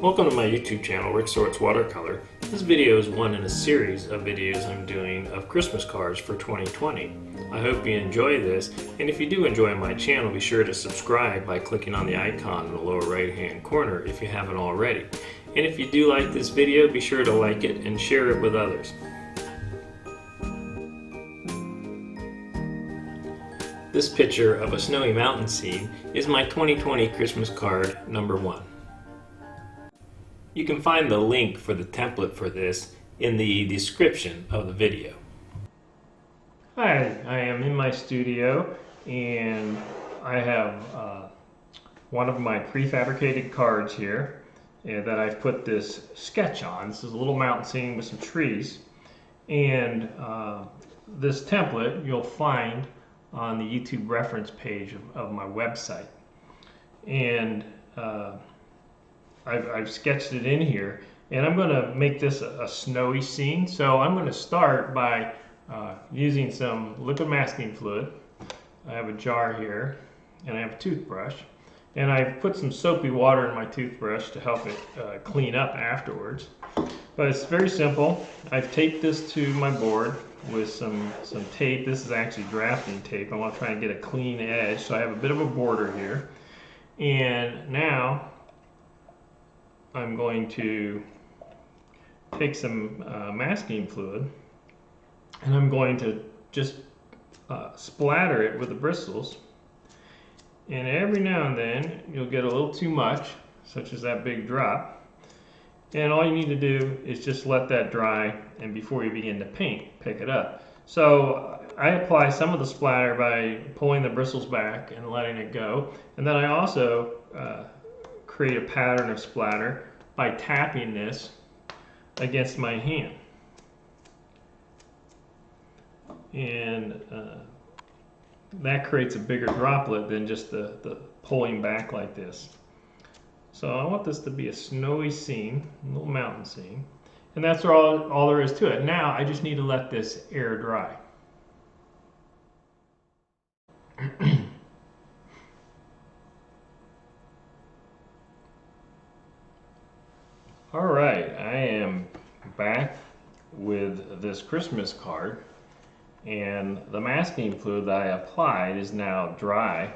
Welcome to my YouTube channel, Surowicz Watercolor. This video is one in a series of videos I'm doing of Christmas cards for 2020. I hope you enjoy this, and if you do enjoy my channel, be sure to subscribe by clicking on the icon in the lower right hand corner if you haven't already. And if you do like this video, be sure to like it and share it with others. This picture of a snowy mountain scene is my 2020 Christmas card number 1. You can find the link for the template for this in the description of the video. Hi, I am in my studio and I have one of my prefabricated cards here that I've put this sketch on. This is a little mountain scene with some trees, and this template you'll find on the YouTube reference page of my website. And I've sketched it in here, and I'm going to make this a snowy scene. So I'm going to start by using some liquid masking fluid. I have a jar here, and I have a toothbrush, and I've put some soapy water in my toothbrush to help it clean up afterwards. But it's very simple. I've taped this to my board with some tape. This is actually drafting tape. I want to try and get a clean edge, so I have a bit of a border here. And now I'm going to take some masking fluid, and I'm going to just splatter it with the bristles. And every now and then you'll get a little too much, such as that big drop. And all you need to do is just let that dry, and before you begin to paint, pick it up. So I apply some of the splatter by pulling the bristles back and letting it go. And then I also create a pattern of splatter by tapping this against my hand. And that creates a bigger droplet than just the pulling back like this. So I want this to be a snowy scene, a little mountain scene. And that's all there is to it. Now I just need to let this air dry. All right, I am back with this Christmas card, and the masking fluid that I applied is now dry.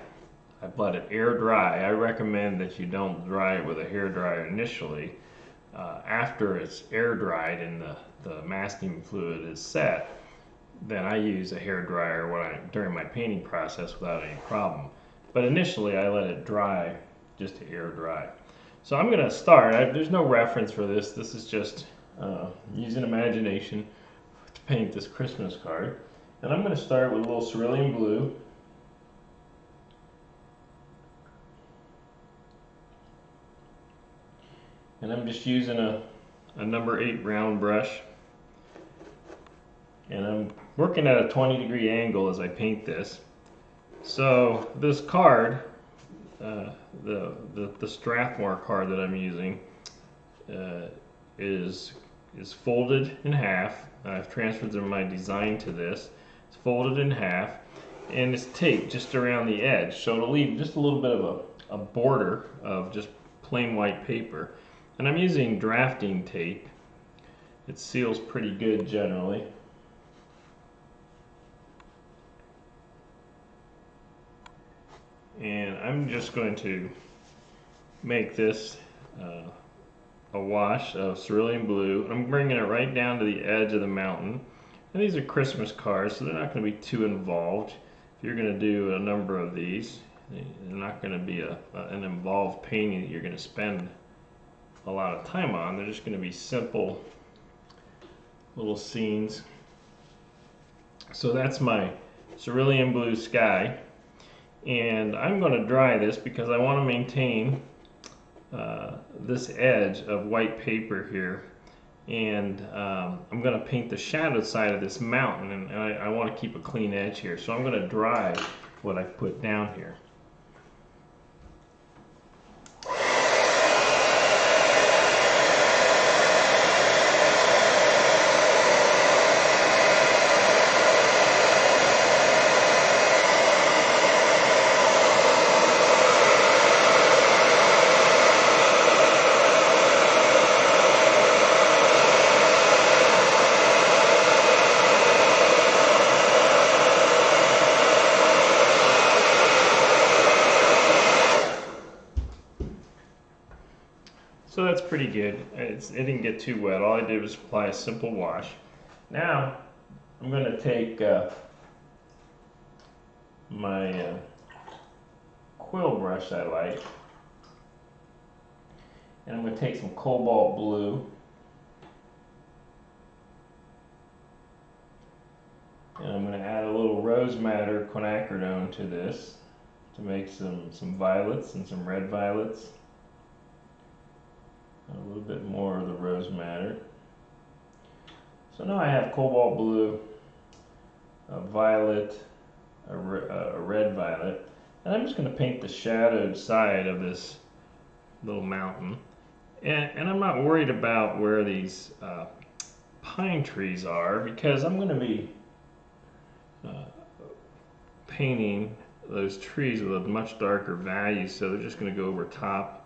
I've let it air dry. I recommend that you don't dry it with a hairdryer initially. After it's air dried and the masking fluid is set, then I use a hairdryer during my painting process without any problem. But initially I let it dry just to air dry. So I'm going to start. There's no reference for this. This is just using imagination to paint this Christmas card. And I'm going to start with a little cerulean blue. And I'm just using a number 8 round brush. And I'm working at a 20-degree angle as I paint this. So this card, the Strathmore card that I'm using, is folded in half. I've transferred my design to this. It's folded in half, and it's taped just around the edge, so it'll leave just a little bit of a border of just plain white paper. And I'm using drafting tape. It seals pretty good generally. And I'm just going to make this a wash of cerulean blue. I'm bringing it right down to the edge of the mountain. And these are Christmas cards, so they're not going to be too involved. If you're going to do a number of these, they're not going to be an involved painting that you're going to spend a lot of time on. They're just going to be simple little scenes. So that's my cerulean blue sky. And I'm going to dry this because I want to maintain this edge of white paper here, and I'm going to paint the shadowed side of this mountain, and I want to keep a clean edge here, so I'm going to dry what I've put down here. So that's pretty good. It didn't get too wet. All I did was apply a simple wash. Now I'm going to take my quill brush I like, and I'm going to take some cobalt blue, and I'm going to add a little rose madder quinacridone to this to make some violets and some red violets. A little bit more of the rose madder. So now I have cobalt blue, a violet, a red violet, and I'm just going to paint the shadowed side of this little mountain. And I'm not worried about where these pine trees are, because I'm going to be painting those trees with a much darker value, so they're just going to go over top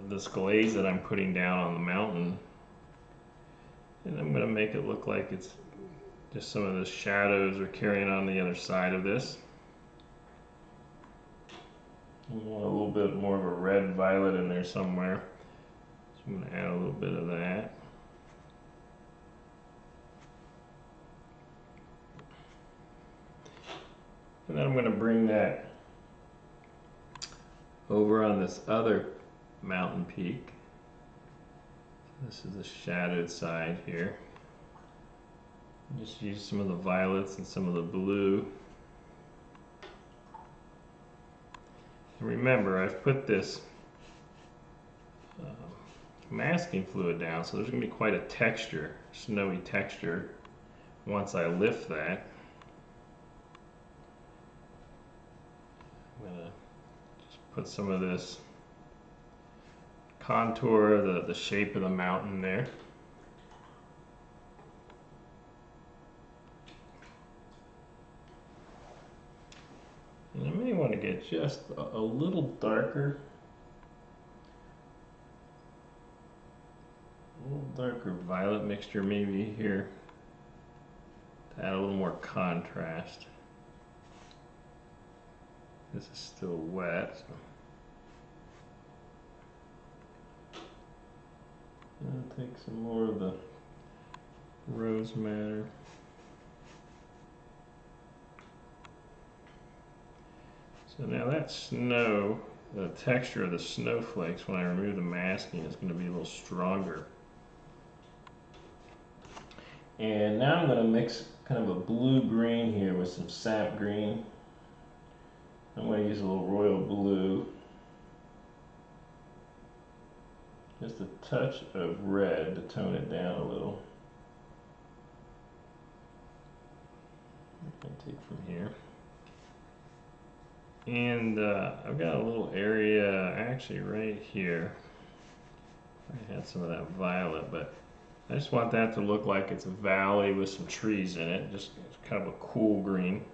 this glaze that I'm putting down on the mountain. And I'm going to make it look like it's just some of the shadows are carrying on the other side of this. I want a little bit more of a red violet in there somewhere, so I'm going to add a little bit of that. And then I'm going to bring that over on this other mountain peak. This is the shadowed side here. Just use some of the violets and some of the blue. And remember, I've put this masking fluid down, so there's going to be quite a texture, snowy texture, once I lift that. I'm going to just put some of this contour, the shape of the mountain there. And I may want to get just a little darker. A little darker violet mixture maybe here to add a little more contrast. This is still wet, so I'll take some more of the rose madder. So now that snow, the texture of the snowflakes when I remove the masking is going to be a little stronger. And now I'm going to mix kind of a blue-green here with some sap green. I'm going to use a little royal blue. Just a touch of red to tone it down a little. I can take from here. And I've got a little area actually right here. I had some of that violet, but I just want that to look like it's a valley with some trees in it. Just kind of a cool green.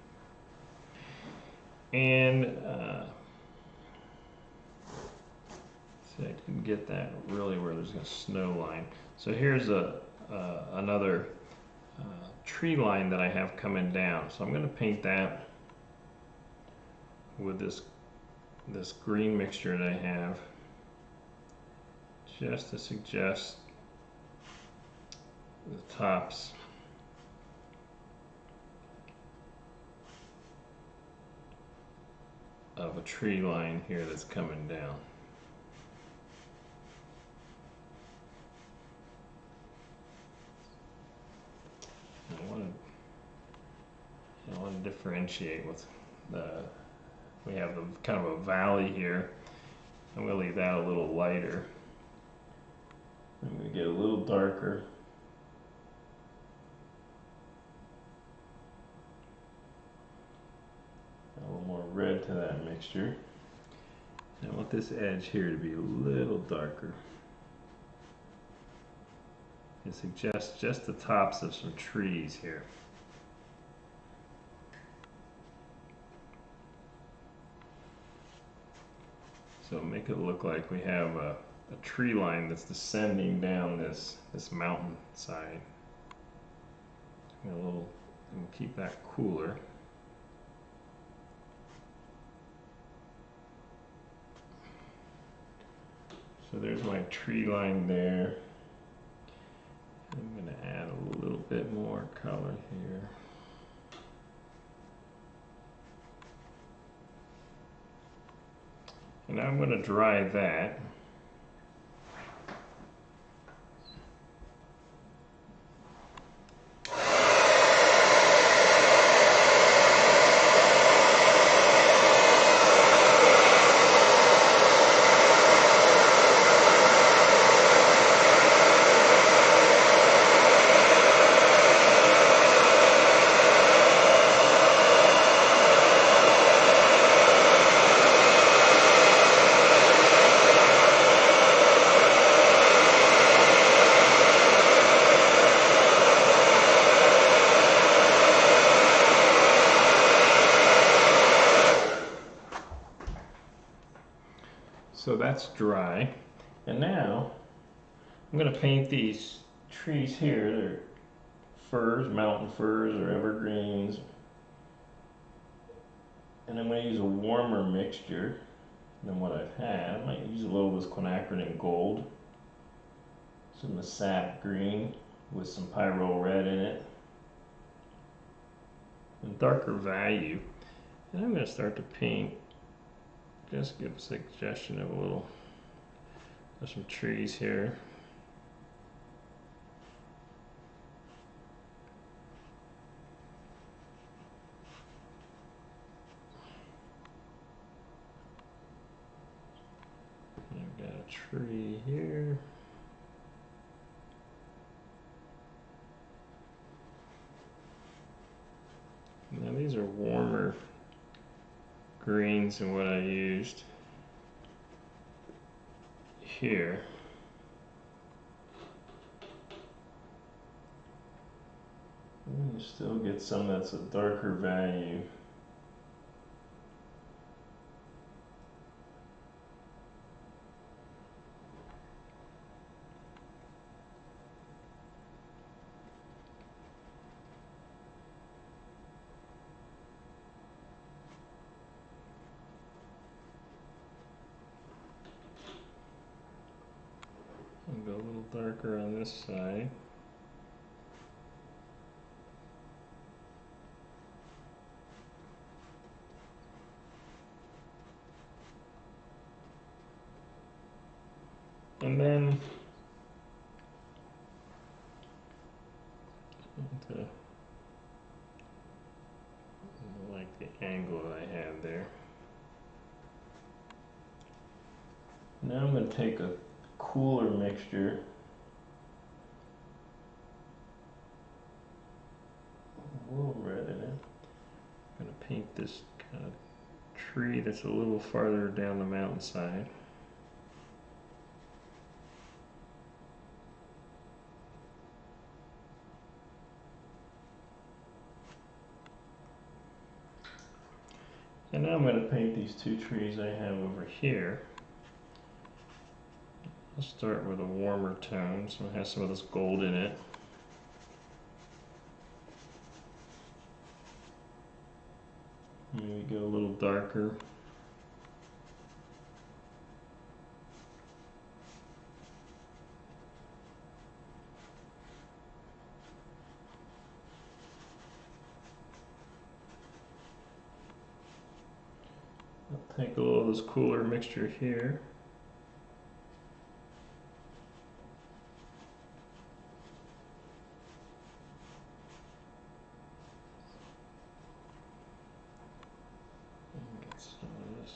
And see, I can get that really where there's a snow line. So here's another tree line that I have coming down. So I'm going to paint that with this green mixture that I have, just to suggest the tops of a tree line here that's coming down. I want to differentiate with we have the kind of a valley here. I'm going to leave that a little lighter. I'm going to get a little darker. A little more red to that mixture. I want this edge here to be a little darker. It suggests just the tops of some trees here. So make it look like we have a tree line that's descending down this mountain side. And we'll keep that cooler. So there's my tree line there. I'm going to add a little bit more color here. And now I'm going to dry that. So that's dry. And now I'm going to paint these trees here. They're firs, mountain firs or evergreens. And I'm going to use a warmer mixture than what I've had. I might use a little of this quinacridone gold, some Masap green with some Pyro red in it, and darker value. And I'm going to start to paint. Just give a suggestion of a little, there's some trees here. I've got a tree here. Now these are warmer greens than what I used here. And you still get some that's a darker value. Go a little darker on this side. And then I like the angle I have there. Now I'm going to take a cooler mixture, a little red in it. I'm going to paint this kind of tree that's a little farther down the mountainside. And now I'm going to paint these two trees I have over here. I'll start with a warmer tone, so it has some of this gold in it. Maybe go a little darker. I'll take a little of this cooler mixture here.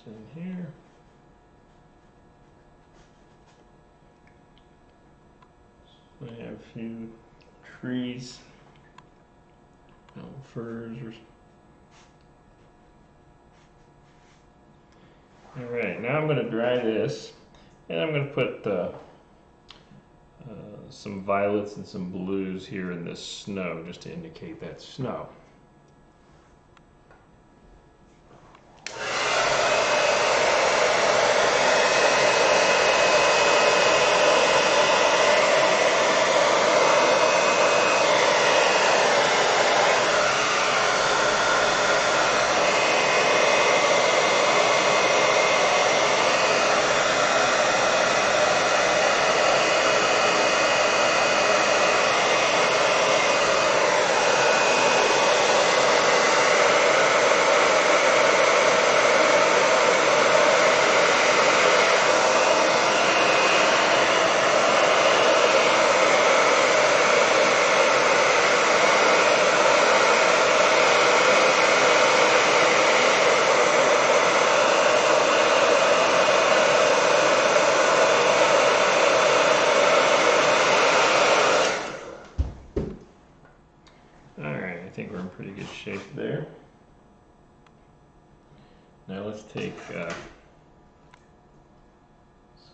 In here. So I have a few trees, firs or. All right, now I'm going to dry this, and I'm going to put some violets and some blues here in this snow, just to indicate that snow.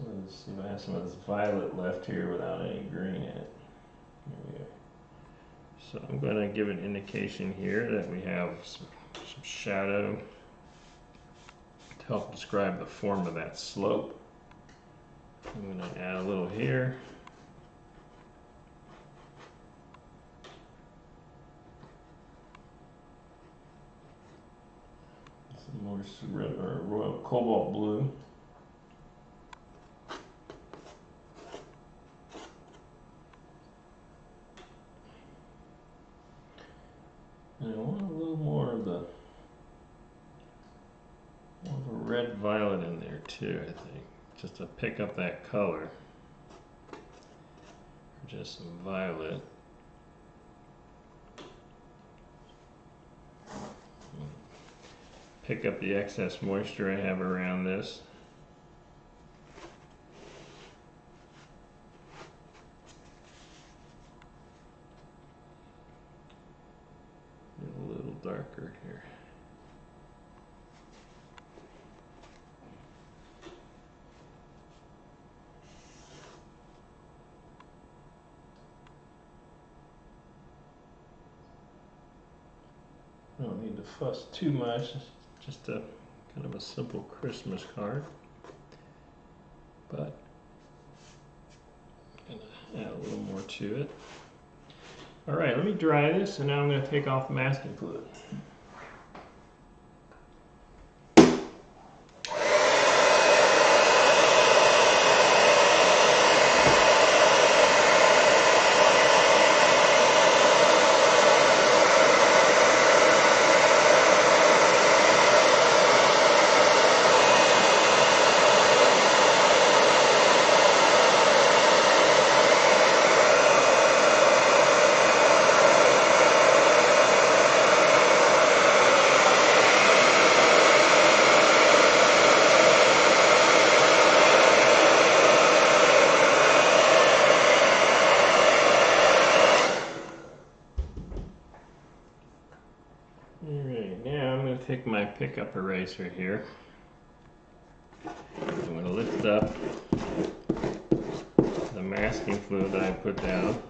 See if I have some of this violet left here without any green in it. There we go. So I'm going to give an indication here that we have some shadow to help describe the form of that slope. I'm going to add a little here. Some more royal cobalt blue. And I want a little more of the red violet in there too, I think, just to pick up that color. Just some violet. Pick up the excess moisture I have around this. A little darker here. I don't need to fuss too much, just a kind of a simple Christmas card. But I'm gonna add a little more to it. All right, let me dry this, and now I'm going to take off the masking fluid. Alright, now I'm going to take my pickup eraser here. I'm going to lift up the masking fluid that I put down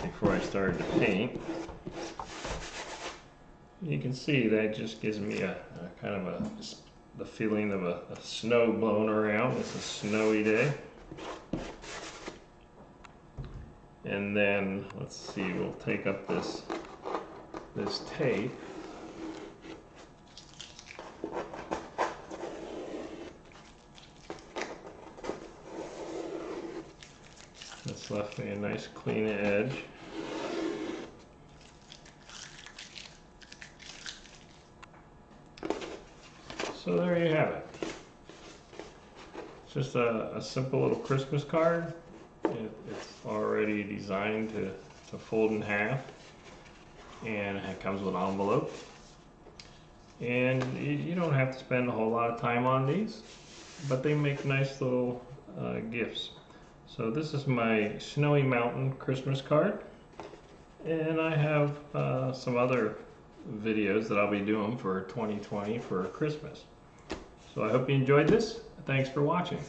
before I started to paint. You can see that just gives me a kind of the feeling of a snow blowing around. It's a snowy day. And then, let's see, we'll take up this tape. That's left me a nice clean edge. So there you have it. It's just a simple little Christmas card. It's already designed to fold in half, and it comes with an envelope. And you don't have to spend a whole lot of time on these, but they make nice little gifts. So this is my Snowy Mountain Christmas card, and I have some other videos that I'll be doing for 2020 for Christmas. So I hope you enjoyed this. Thanks for watching.